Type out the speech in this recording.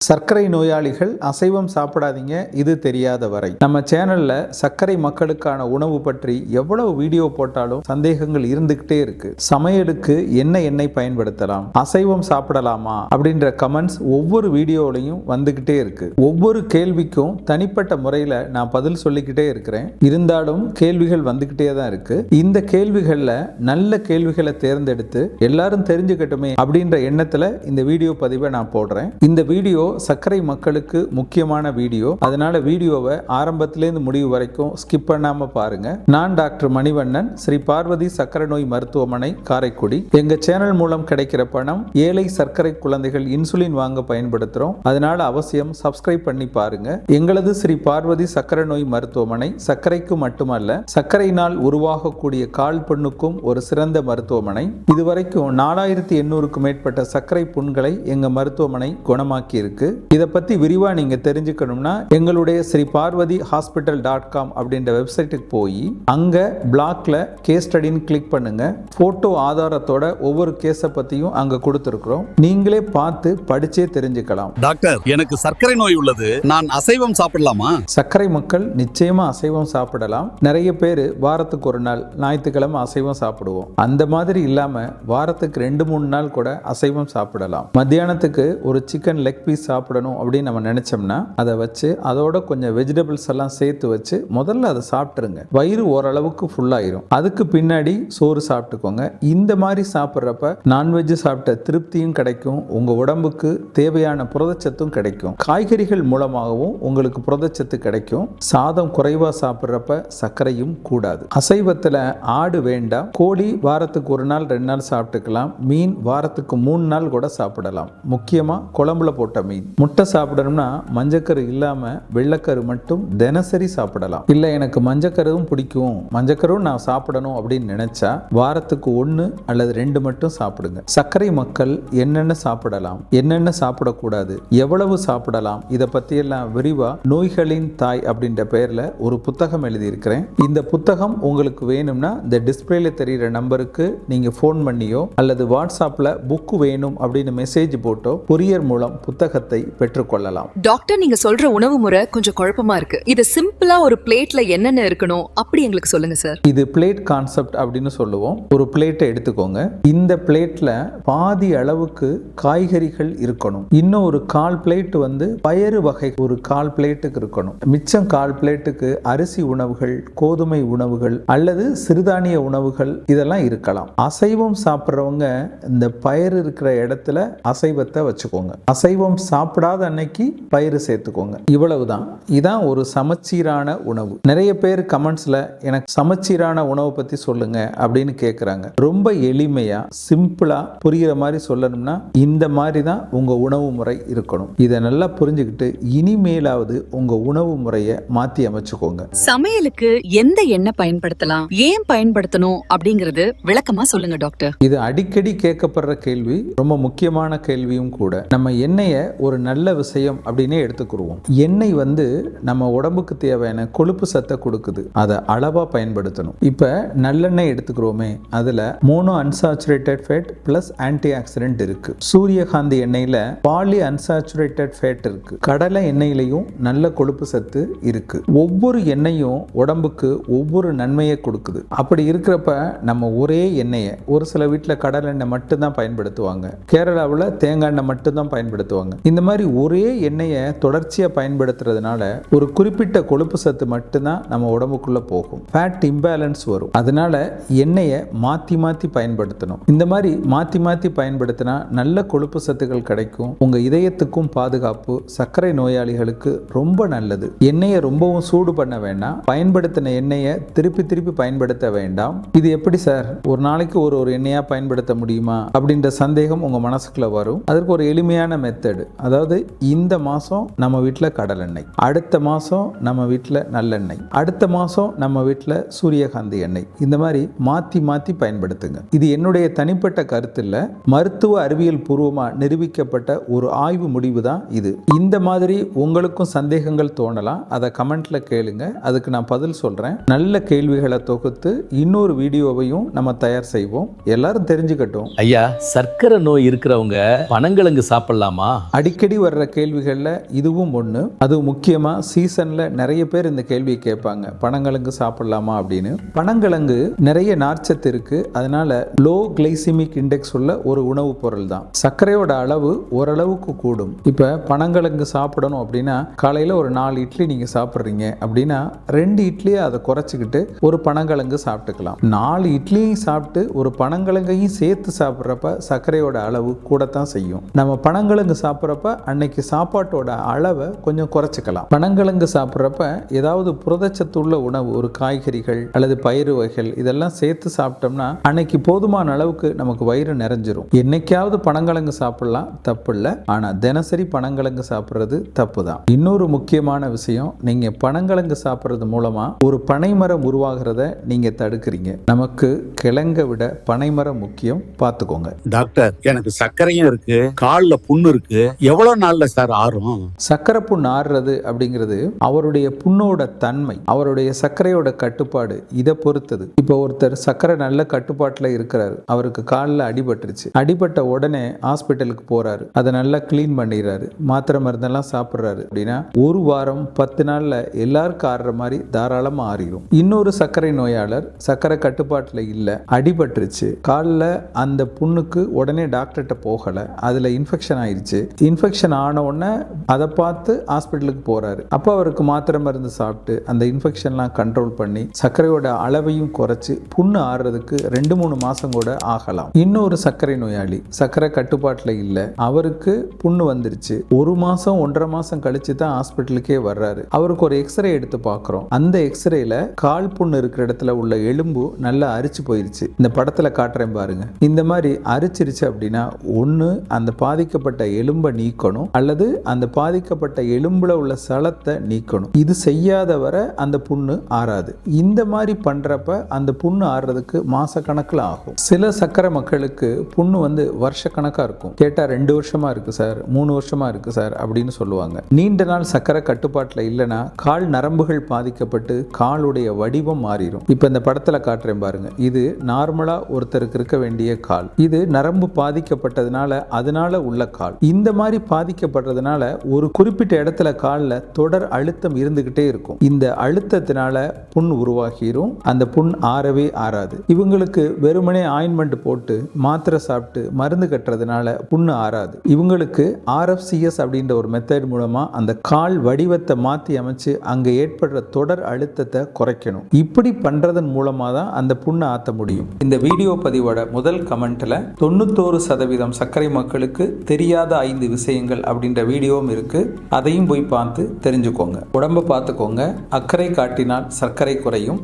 சர்க்கரை நோயாளிகள் அசைவம் சாப்பிடாதீங்க, இது தெரியாத வரை. நம்ம சேனல்ல சர்க்கரை மக்களுக்கான உணவு பற்றி எவ்வளவு வீடியோ போட்டாலும் சந்தேகங்கள் இருந்துகிட்டே இருக்கு. சமையலுக்கு என்ன எண்ணெய் பயன்படுத்தலாம், அசைவம் சாப்பிடலாமா அப்படின்ற கமெண்ட்ஸ் ஒவ்வொரு வீடியோலையும் வந்துகிட்டே இருக்கு. ஒவ்வொரு கேள்விக்கும் தனிப்பட்ட முறையில் நான் பதில் சொல்லிக்கிட்டே இருக்கிறேன். இருந்தாலும் கேள்விகள் வந்துகிட்டே தான் இருக்கு. இந்த கேள்விகள்ல நல்ல கேள்விகளை தேர்ந்தெடுத்து எல்லாரும் தெரிஞ்சுக்கட்டுமே அப்படின்ற எண்ணத்துல இந்த வீடியோ பதிவை நான் போடுறேன். இந்த வீடியோ சர்க்கரை மக்களுக்கு முக்கியமான வீடியோ. அதனால வீடியோவை ஆரம்பத்திலேருந்து முடிவு வரைக்கும் ஸ்கிப் பண்ணாம பாருங்க. நான் டாக்டர் மணிவண்ணன், ஸ்ரீ பார்வதி சர்க்கரை நோய் மருத்துவமனை, காரைக்குடி. எங்க சேனல் மூலம் கிடைக்கிற பணம் ஏழை சர்க்கரை குழந்தைகள் இன்சுலின் வாங்க பயன்படுத்துறோம். அதனால அவசியம் சப்ஸ்கிரைப் பண்ணி பாருங்க. எங்களது ஸ்ரீ பார்வதி சர்க்கரை நோய் மருத்துவமனை சர்க்கரைக்கு மட்டுமல்ல, சர்க்கரையினால் உருவாகக்கூடிய கால் புண்ணுக்கும் ஒரு சிறந்த மருத்துவமனை. இதுவரைக்கும் 4800க்கும் மேற்பட்ட சர்க்கரை புண்களை எங்க மருத்துவமனை குணமாக்கி இருக்கு. இதை பத்தி விரிவா நீங்க தெரிஞ்சுக்கணும்னா எங்களுடைய ஸ்ரீ பார்வதி ஹாஸ்பிட்டல்.com அப்படின்ற வெப்சைட்டுக்கு போய் அங்க பிளாக்ல கேஸ் ஸ்டடின்னு கிளிக் பண்ணுங்க. போட்டோ ஆதாரத்தோட ஒவ்வொரு கேஸை பத்தியும் அங்க கொடுத்திருக்கிறோம். நீங்களே பார்த்து படிச்சே தெரிஞ்சுக்கலாம். டாக்டர், எனக்கு சர்க்கரை நோய் உள்ளது, நான் அசைவம் சாப்பிடலாமா? சர்க்கரை மக்கள் நிச்சயமா அசைவம் சாப்பிடலாம். நிறைய பேர் வாரத்துக்கு ஒரு நாள் ஞாயிற்றுக்கிழமை அசைவம் சாப்பிடுவோம். அந்த மாதிரி இல்லாம வாரத்துக்கு 2-3 நாள் கூட அசைவம் சாப்பிடலாம். மத்தியானத்துக்கு ஒரு சிக்கன் லெக் பீஸ் சாப்பிடணும் அப்படின்னு நம்ம நினைச்சோம்னா அதை வச்சு அதோட கொஞ்சம் வெஜிடபிள்ஸ் எல்லாம் சேர்த்து வச்சு முதல்ல அதை சாப்பிட்டுருங்க. வயிறு ஓரளவுக்கு ஃபுல்லாயிரும். அதுக்கு பின்னாடி சோறு சாப்பிட்டுக்கோங்க. இந்த மாதிரி சாப்பிட்றப்ப நான்வெஜ் சாப்பிட்ட திருப்தியும் கிடைக்கும், உங்க உடம்புக்கு தேவையான புரதச்சத்தும் கிடைக்கும். காய்கறிகள் மூலமாகவும் உங்களுக்கு புரதச்சத்து கிடைக்கும். சாதம் குறைவா சாப்பிட்றப்ப சர்க்கரையும் கூடாது. அசைவத்துல ஆடு வேண்டாம். கோழி வாரத்துக்கு 1 நாள் 2 நாள் சாப்பிட்டுக்கலாம். மீன் வாரத்துக்கு 3 நாள் கூட சாப்பிடலாம். முக்கியமா குழம்புல போட்ட மீன். முட்டை சாப்பிடணும்னா மஞ்சக்கரு இல்லாம வெள்ளைக்கரு மட்டும் தினசரி சாப்பிடலாம். இல்ல எனக்கு மஞ்சக்கருவும் பிடிக்கும், மஞ்சக்கரும் நான் சாப்பிடணும் அப்படின்னு நினைச்சா வாரத்துக்கு 1 அல்லது 2 மட்டும் சாப்பிடுங்க. சர்க்கரை மக்கள் என்னென்ன சாப்பிடலாம், என்னென்ன சாப்பிடக்கூடாது, எவ்வளவு சாப்பிடலாம், இதை பத்தி எல்லாம் விரிவா நோய்களின் தாய் அப்படின்ற பெயர்ல ஒரு புத்தகம் எழுதியிருக்கிறேன். இந்த புத்தகம் உங்களுக்கு வேணும்னா இந்த டிஸ்பிளேல தெரிகிற நம்பருக்கு நீங்க போன் பண்ணியோ அல்லது வாட்ஸ்அப்ல புக் வேணும் அப்படின்னு மெசேஜ் போட்டோ கொரியர் மூலம் புத்தகத்தை பெற்றுக்கொள்ளலாம். டாக்டர், நீங்க சொல்ற உணவு முறை கொஞ்சம் குழப்பமா இருக்கு. இது சிம்பிளா ஒரு பிளேட்ல என்னென்ன இருக்கணும் அப்படி எங்களுக்கு சொல்லுங்க சார். இது பிளேட் கான்செப்ட் அப்படின்னு சொல்லுவோம். ஒரு பிளேட்டை எடுத்துக்கோங்க. இந்த பிளேட்ல பாதி அளவுக்கு காய்கறிகள் இருக்கணும். இன்னும் ஒரு 1/4 பிளேட் பயறு வகை ஒரு 1/4 பிளேட்டுக்கு இருக்கணும். மிச்சம் 1/4 பிளேட்டுக்கு அரிசி உணவுகள், கோதுமை உணவுகள் அல்லது சிறுதானிய உணவுகள் இதெல்லாம் இருக்கலாம். அசைவம் சாப்பிட்றவங்க இந்த பயிர் இருக்கிற இடத்துல அசைவத்தை வச்சுக்கோங்க. அசைவம் சாப்பிடாத அன்னைக்கு பயிறு சேர்த்துக்கோங்க. இவ்வளவுதான். இதான் ஒரு சமச்சீரான உணவு. நிறைய பேர் கமெண்ட்ஸ்ல எனக்கு சமச்சீரான உணவை பத்தி சொல்லுங்க அப்படின்னு கேட்குறாங்க. ரொம்ப எளிமையா சிம்பிளா புரிகிற மாதிரி சொல்லணும்னா இந்த மாதிரி தான் உங்க உணவு முறை இருக்கணும். இதை நல்லா புரிஞ்சுக்கிட்டு இனிமேலாவது உங்க உணவு முறையை மாத்தி அமைச்சுக்கோங்க. சமையலுக்கு எந்த எண்ணெய் பயன்படுத்தலாம், ஏன் பயன்படுத்தணும் அப்படிங்கறது விளக்கமா சொல்லுங்க டாக்டர். இது அடிக்கடி கேட்கப்படுற கேள்வி, ரொம்ப முக்கியமான கேள்வியும் கூட. நம்ம எண்ணெயை ஒரு நல்ல விஷயம் அப்படின்னே எடுத்துக்கிடுவோம். எண்ணெய் நம்ம உடம்புக்கு தேவையான கொழுப்பு சத்தை கொடுக்குது. அதை அளவா பயன்படுத்தணும். இப்ப நல்லெண்ணெய் எடுத்துக்கிறோமே, அதுல mono unsaturated fat plus antioxidant இருக்கு. சூரியகாந்தி எண்ணெயில பாலி அன்சாச்சுரேட்டட் ஃபேட் இருக்கு. கடலை எண்ணெயிலையும் நல்ல கொழுப்பு சத்து இருக்கு. ஒவ்வொரு எண்ணெயும் உடம்புக்கு ஒவ்வொரு நன்மையை கொடுக்குது. அப்படி இருக்கிறப்ப நம்ம ஒரே எண்ணெயை, ஒரு சில வீட்டில் கடலை எண்ணெய் மட்டும்தான் பயன்படுத்துவாங்க, கேரளாவில் தேங்காய் எண்ணெய் மட்டும்தான் பயன்படுத்துவாங்க. இந்த மாதிரி ஒரே எண்ணெயை தொடர்ச்சியா பயன்படுத்துறதுனால ஒரு குறிப்பிட்ட கொழுப்பு சத்து மட்டும்தான் நம்ம உடம்புக்குள்ள போகும். ஃபேட் இம்பேலன்ஸ் வரும். அதனால எண்ணெயை மாத்தி மாத்தி பயன்படுத்தணும். இந்த மாதிரி மாத்தி மாத்தி பயன்படுத்தினா நல்ல கொழுப்பு சத்துக்கள் கிடைக்கும். உங்க இதயத்துக்கும் பாதுகாப்பு. சர்க்கரை நோயாளிகளுக்கு ரொம்ப நல்லது. எண்ணெயை ரொம்பவும் சூடு பண்ண வேண்டாம். பயன்படுத்தின எண்ணெயை திருப்பி திருப்பி பயன்படுத்த வேண்டாம். இது எப்படி சார், ஒரு நாளைக்கு ஒரு எண்ணெயா பயன்படுத்த முடியுமா அப்படின்ற சந்தேகம் உங்க மனசுக்குள்ள வரும். அதற்கு ஒரு எளிமையான மெத்தட். அதாவது இந்த மாசம் நம்ம வீட்டில் கடலெண்ணெய், அடுத்த மாசம் நம்ம வீட்டில் நல்லெண்ணெய், அடுத்த மாசம் நம்ம வீட்டில் சூரியகாந்தி எண்ணெய். இந்த மாதிரி மாத்தி மாத்தி பயன்படுத்துங்க. இது என்னுடைய தனிப்பட்ட கருத்து இல்ல, மருத்துவ அறிவியல் பூர்வமா நிரூபிக்கப்பட்ட ஒரு ஆய்வு முடிவு தான் இது. இந்த மாதிரி உங்களுக்கும் சந்தேகங்கள் தோணலாம். அதை கமெண்ட்ல கேளுங்க, அதுக்கு நான் பதில் சொல்றேன். நல்ல கேள்விகளை தொகுத்து இன்னொரு வீடியோவையும் நம்ம தயார் செய்வோம். எல்லாரும் தெரிஞ்சுக்கட்டும். ஐயா, சர்க்கரை நோய் இருக்கிறவங்க பனங்கிழங்கு சாப்பிடலாமா? அடி அடிக்கடி வர்ற கேள்விகளில் இதுவும் ஒன்று. அது முக்கியமாக சீசனில் நிறைய பேர் இந்த கேள்வியை கேட்பாங்க, பனங்கிழங்கு சாப்பிடலாமா அப்படின்னு. பனங்கிழங்கு நிறைய நார்ச்சத்து இருக்கு, அதனால லோ கிளைசிமிக் இண்டெக்ஸ் உள்ள ஒரு உணவுப் பொருள் தான். சர்க்கரையோட அளவு ஓரளவுக்கு கூடும். இப்போ பனங்கிழங்கு சாப்பிடணும் அப்படின்னா காலையில் ஒரு 4 இட்லி நீங்கள் சாப்பிட்றீங்க அப்படின்னா 2 இட்லியை அதை குறைச்சிக்கிட்டு ஒரு பனங்கிழங்கு சாப்பிட்டுக்கலாம். 4 இட்லியும் சாப்பிட்டு ஒரு பனங்கிழங்கையும் சேர்த்து சாப்பிட்றப்ப சர்க்கரையோட அளவு கூடத்தான் செய்யும். நம்ம பனங்கிழங்கு சாப்பிட்றப்ப அன்னைக்கு சாப்பாட்டோட அளவை கொஞ்சம் குறைச்சிக்கலாம். பனங்கிழங்கு சாப்பிட்றப்ப ஏதாவது புரதச்சத்து உள்ள உணவு, ஒரு காய்கறிகள் அல்லது பயிறு வகைகள் இதெல்லாம் சேர்த்து சாப்பிட்டோம்னா அன்னைக்கு போதுமான அளவுக்கு நமக்கு வயிறு நிறைஞ்சிரும். என்னைக்காவது பனங்கிழங்கு சாப்பிடலாம், தப்பு இல்லை. ஆனால் தினசரி பனங்கிழங்கு சாப்பிட்றது தப்பு தான். இன்னொரு முக்கியமான விஷயம், நீங்க பனங்கிழங்கு சாப்பிட்றது மூலமா ஒரு பனைமரம் உருவாகிறத நீங்க தடுக்கிறீங்க. நமக்கு கிழங்கை விட பனைமரம் முக்கியம், பார்த்துக்கோங்க. டாக்டர், எனக்கு சர்க்கரையும் இருக்கு, கால்ல புண்ணு இருக்கு, எவ்வளவு நாள்ல சார் ஆறும்? சர்க்கரை புண் ஆறுறது அப்படிங்கிறது அவருடைய புண்ணோட தன்மை, அவருடைய சர்க்கரையோட கட்டுப்பாடு, இதை பொறுத்தது. இப்போ ஒருத்தர் சர்க்கரை நல்ல கட்டுப்பாட்டில் இருக்கிறாரு, அவருக்கு காலில் அடிபட்டுருச்சு, அடிபட்ட உடனே ஹாஸ்பிட்டலுக்கு போறாரு, அதை நல்லா கிளீன் பண்ணிடுறாரு, மாத்திரை மருந்தெல்லாம் சாப்பிட்றாரு அப்படின்னா 1 வாரம் 10 நாள்ல எல்லாருக்கும் ஆடுற மாதிரி தாராளமா ஆறிடும். இன்னொரு சர்க்கரை நோயாளர் சர்க்கரை கட்டுப்பாட்டில் இல்லை, அடிபட்டுருச்சு, காலில் அந்த புண்ணுக்கு உடனே டாக்டர்கிட்ட போகல, அதுல இன்ஃபெக்ஷன் ஆயிடுச்சு, இன்ஃபெக்ஷன் ஆன உடனே அதை பார்த்து ஹாஸ்பிட்டலுக்கு போறாரு. அப்போ அவருக்கு மாத்திரை மருந்து சாப்பிட்டு அந்த இன்ஃபெக்ஷன்லாம் கண்ட்ரோல் பண்ணி சர்க்கரையோட அளவையும் குறைச்சு புண்ணு ஆறுறதுக்கு 2-3 மாசம் கூட ஆகலாம். இன்னொரு சர்க்கரை நோயாளி சர்க்கரை கட்டுப்பாட்டில் இல்லை, அவருக்கு புண்ணு வந்துருச்சு, 1 மாசம் 1.5 மாசம் கழிச்சு தான் ஹாஸ்பிட்டலுக்கே வர்றாரு. அவருக்கு ஒரு எக்ஸ்ரே எடுத்து பார்க்குறோம். அந்த எக்ஸ்ரேல கால் புண்ணு இருக்கிற இடத்துல உள்ள எலும்பு நல்லா அரிச்சு போயிருச்சு. இந்த படத்துல காட்டுறேன் பாருங்க. இந்த மாதிரி அரிச்சிருச்சு அப்படின்னா ஒன்று அந்த பாதிக்கப்பட்ட எலும்பை நீக்கணும், அல்லது அந்த பாதிக்கப்பட்ட எலும்புல உள்ள சலத்தை நீக்கணும். இது செய்யாத வரை அந்த புண்ணு ஆறாது. இந்த மாதிரி பண்றப்ப அந்த புண்ணு ஆறுறதுக்கு மாச கணக்கில் ஆகும். சில சர்க்கரை மக்களுக்கு புண்ணு வருஷ கணக்கா இருக்கும். கேட்டா 2 வருஷமா இருக்கு சார், 3 வருஷமா இருக்கு சார் அப்படின்னு சொல்லுவாங்க. நீண்ட நாள் சர்க்கரை கட்டுப்பாட்டில் இல்லைன்னா கால் நரம்புகள் பாதிக்கப்பட்டு காலுடைய வடிவம் மாறிடும். இப்ப இந்த படத்துல காட்டுறேன் பாருங்க. இது நார்மலா ஒருத்தருக்கு இருக்க வேண்டிய கால், இது நரம்பு பாதிக்கப்பட்டதுனால அதனால உள்ள கால். இந்த மாதிரி பாதிக்கப்படுறதுனால ஒரு குறிப்பிட்ட இடத்துல காலில் தொடர் அழுத்தம் இருந்துகிட்டே இருக்கும். இந்த அழுத்தத்தினால புண் உருவாகிரும், அந்த புண் ஆறவே ஆறாது. இவங்களுக்கு வெறுமனே ஆயின்மெண்ட் போட்டு மாத்திரை சாப்பிட்டு மருந்து கட்டுறதுனால புண்ணு ஆறாது. இவங்களுக்கு RFCS அப்படின்ற ஒரு மெத்தட் மூலமா அந்த கால் வடிவத்தை மாற்றி அமைச்சு அங்க ஏற்படுற தொடர் அழுத்தத்தை குறைக்கணும். இப்படி பண்றதன் மூலமா தான் அந்த புண்ணை ஆற்ற முடியும். இந்த வீடியோ பதிவோட முதல் கமெண்ட்ல 91% சர்க்கரை மக்களுக்கு தெரியாத 5 விஷயங்கள் அப்படின்ற வீடியோவும் இருக்கு. அதையும் போய் பார்த்து தெரிஞ்சுக்கோங்க. உடம்ப பார்த்துக்கோங்க. அக்கறை காட்டினால் சர்க்கரை குறையும்.